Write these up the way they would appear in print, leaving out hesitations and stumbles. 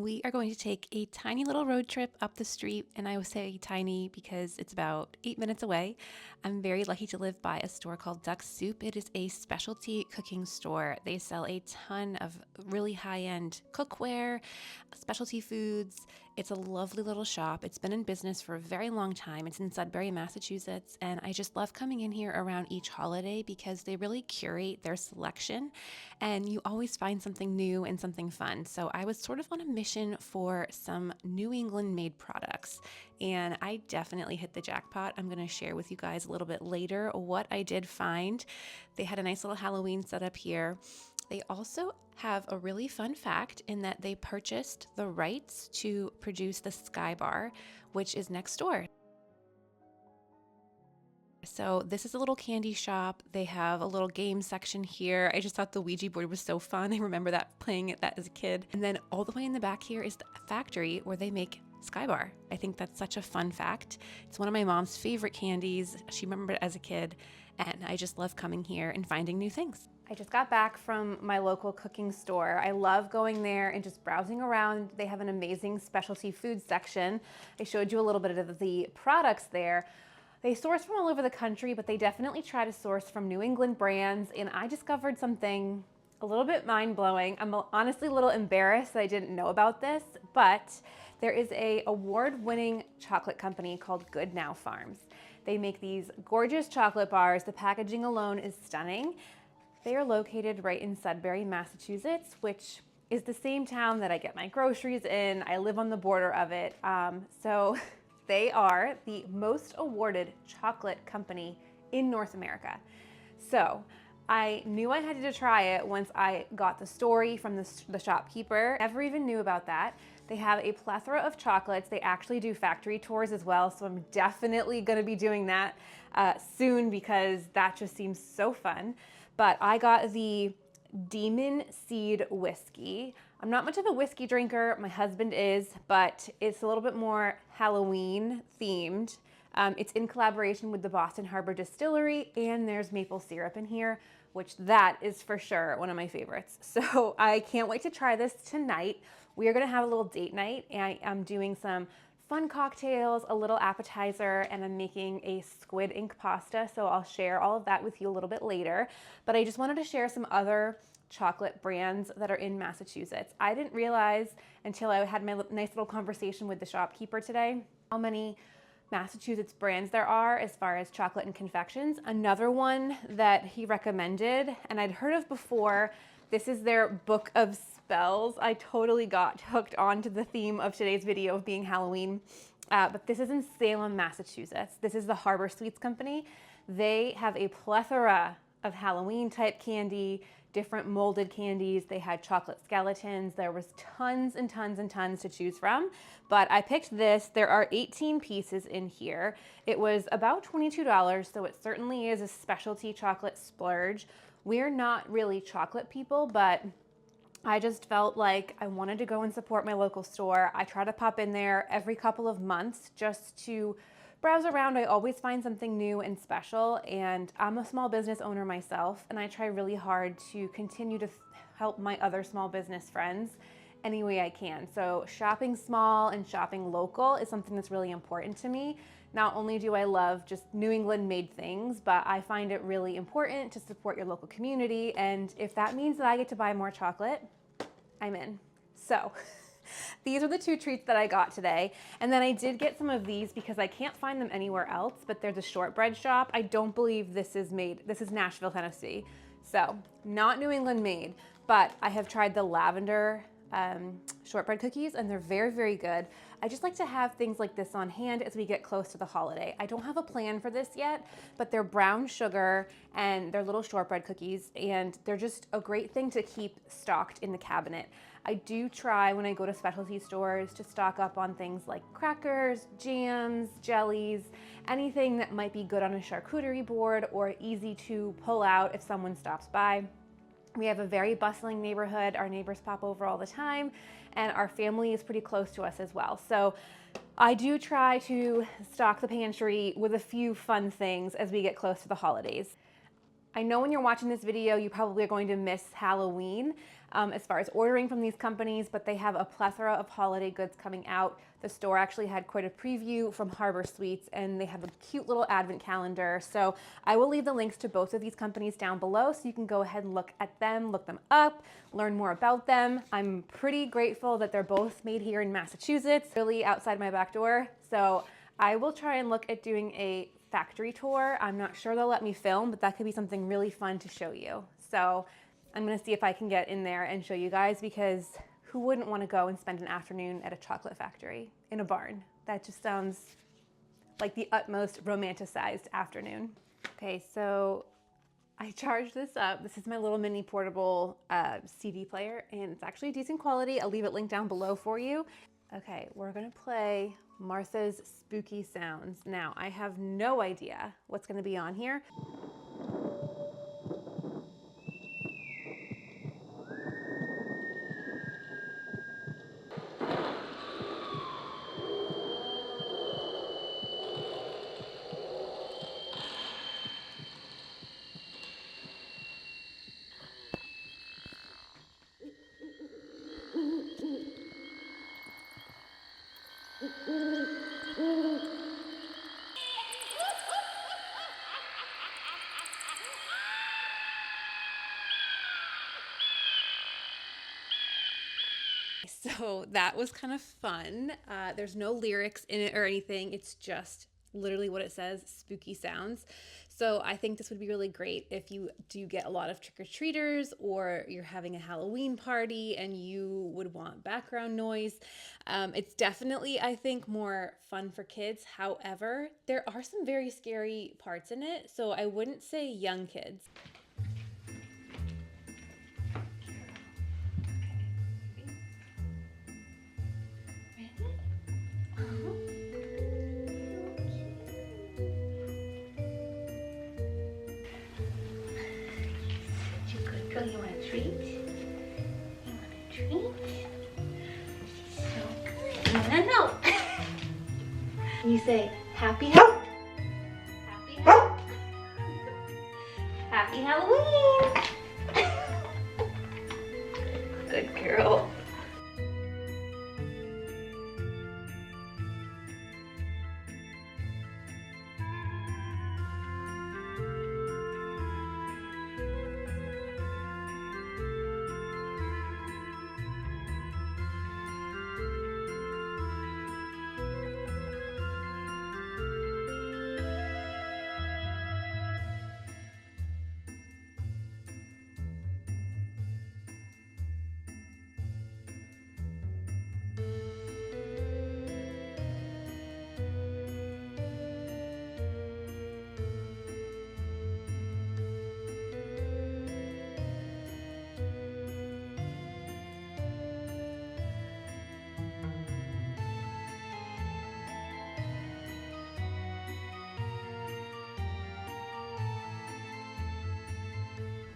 we are going to take a tiny little road trip up the street, and I would say tiny because it's about 8 minutes away. I'm very lucky to live by a store called Duck Soup. It is a specialty cooking store. They sell a ton of really high-end cookware, specialty foods. It's a lovely little shop. It's been in business for a very long time. It's in Sudbury, Massachusetts, and I just love coming in here around each holiday because they really curate their selection, and you always find something new and something fun. So I was sort of on a mission for some New England made products, and I definitely hit the jackpot. I'm going to share with you guys a little bit later what I did find. They had a nice little Halloween setup here. They also have a really fun fact in that they purchased the rights to produce the Sky Bar, which is next door. So this is a little candy shop. They have a little game section here. I just thought the Ouija board was so fun. I remember playing that as a kid. And then all the way in the back here is the factory where they make Sky Bar. I think that's such a fun fact. It's one of my mom's favorite candies. She remembered it as a kid, and I just love coming here and finding new things. I just got back from my local cooking store. I love going there and just browsing around. They have an amazing specialty food section. I showed you a little bit of the products there. They source from all over the country, but they definitely try to source from New England brands, and I discovered something a little bit mind-blowing. I'm honestly a little embarrassed that I didn't know about this, but there is an award-winning chocolate company called Good Now Farms. They make these gorgeous chocolate bars. The packaging alone is stunning. They are located right in Sudbury, Massachusetts, which is the same town that I get my groceries in. I live on the border of it. So they are the most awarded chocolate company in North America. So I knew I had to try it once I got the story from the shopkeeper. Never even knew about that. They have a plethora of chocolates. They actually do factory tours as well, so I'm definitely gonna be doing that soon because that just seems so fun. But I got the Demon Seed Whiskey. I'm not much of a whiskey drinker, my husband is, but it's a little bit more Halloween themed. It's in collaboration with the Boston Harbor Distillery, and there's maple syrup in here, which that is for sure one of my favorites. So I can't wait to try this tonight. We are gonna have a little date night, and I'm doing some fun cocktails, a little appetizer, and I'm making a squid ink pasta, so I'll share all of that with you a little bit later. But I just wanted to share some other chocolate brands that are in Massachusetts. I didn't realize until I had my nice little conversation with the shopkeeper today how many Massachusetts brands there are as far as chocolate and confections. Another one that he recommended, and I'd heard of before, this is their Book of Spells. I totally got hooked onto the theme of today's video of being Halloween, but this is in Salem, Massachusetts. This is the Harbor Sweets Company. They have a plethora of Halloween type candy, different molded candies. They had chocolate skeletons. There was tons and tons and tons to choose from, but I picked this. There are 18 pieces in here. It was about $22, so it certainly is a specialty chocolate splurge. We're not really chocolate people, but I just felt like I wanted to go and support my local store. I try to pop in there every couple of months just to browse around. I always find something new and special, and I'm a small business owner myself, and I try really hard to continue to help my other small business friends any way I can. So shopping small and shopping local is something that's really important to me. Not only do I love just New England made things, but I find it really important to support your local community, and if that means that I get to buy more chocolate, I'm in. So these are the two treats that I got today. And then I did get some of these because I can't find them anywhere else, but there's a shortbread shop. I don't believe this is Nashville, Tennessee. So not New England made, but I have tried the lavender shortbread cookies, and they're very, very good. I just like to have things like this on hand as we get close to the holiday. I don't have a plan for this yet, but they're brown sugar and they're little shortbread cookies, and they're just a great thing to keep stocked in the cabinet. I do try when I go to specialty stores to stock up on things like crackers, jams, jellies, anything that might be good on a charcuterie board or easy to pull out if someone stops by. We have a very bustling neighborhood. Our neighbors pop over all the time, and our family is pretty close to us as well. So I do try to stock the pantry with a few fun things as we get close to the holidays. I know when you're watching this video, you probably are going to miss Halloween as far as ordering from these companies, but they have a plethora of holiday goods coming out. The store actually had quite a preview from Harbor Sweets, and they have a cute little advent calendar. So I will leave the links to both of these companies down below so you can go ahead and look at them, look them up, learn more about them. I'm pretty grateful that they're both made here in Massachusetts, really outside my back door. So I will try and look at doing a factory tour. I'm not sure they'll let me film, but that could be something really fun to show you. So I'm gonna see if I can get in there and show you guys, because who wouldn't want to go and spend an afternoon at a chocolate factory in a barn? That just sounds like the utmost romanticized afternoon. Okay, so I charged this up. This is my little mini portable CD player, and it's actually decent quality. I'll leave it linked down below for you. Okay, we're gonna play Martha's Spooky Sounds. Now, I have no idea what's gonna be on here. So that was kind of fun. There's no lyrics in it or anything. It's just literally what it says, spooky sounds. So I think this would be really great if you do get a lot of trick-or-treaters, or you're having a Halloween party and you would want background noise. It's definitely, I think, more fun for kids. However, there are some very scary parts in it, so I wouldn't say young kids. You want a treat? You want a treat? She's so good. No. You say, happy Halloween. Good girl.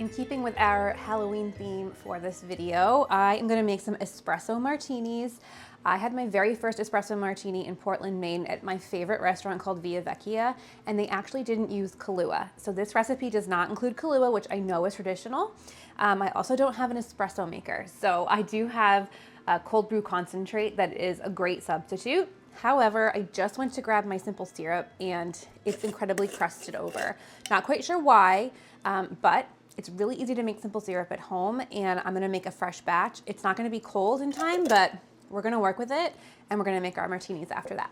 In keeping with our Halloween theme for this video, I am gonna make some espresso martinis. I had my very first espresso martini in Portland, Maine at my favorite restaurant called Via Vecchia, and they actually didn't use Kahlua. So this recipe does not include Kahlua, which I know is traditional. I also don't have an espresso maker. So I do have a cold brew concentrate that is a great substitute. However, I just went to grab my simple syrup and it's incredibly crusted over. Not quite sure why, but it's really easy to make simple syrup at home, and I'm gonna make a fresh batch. It's not gonna be cold in time, but we're gonna work with it, and we're gonna make our martinis after that.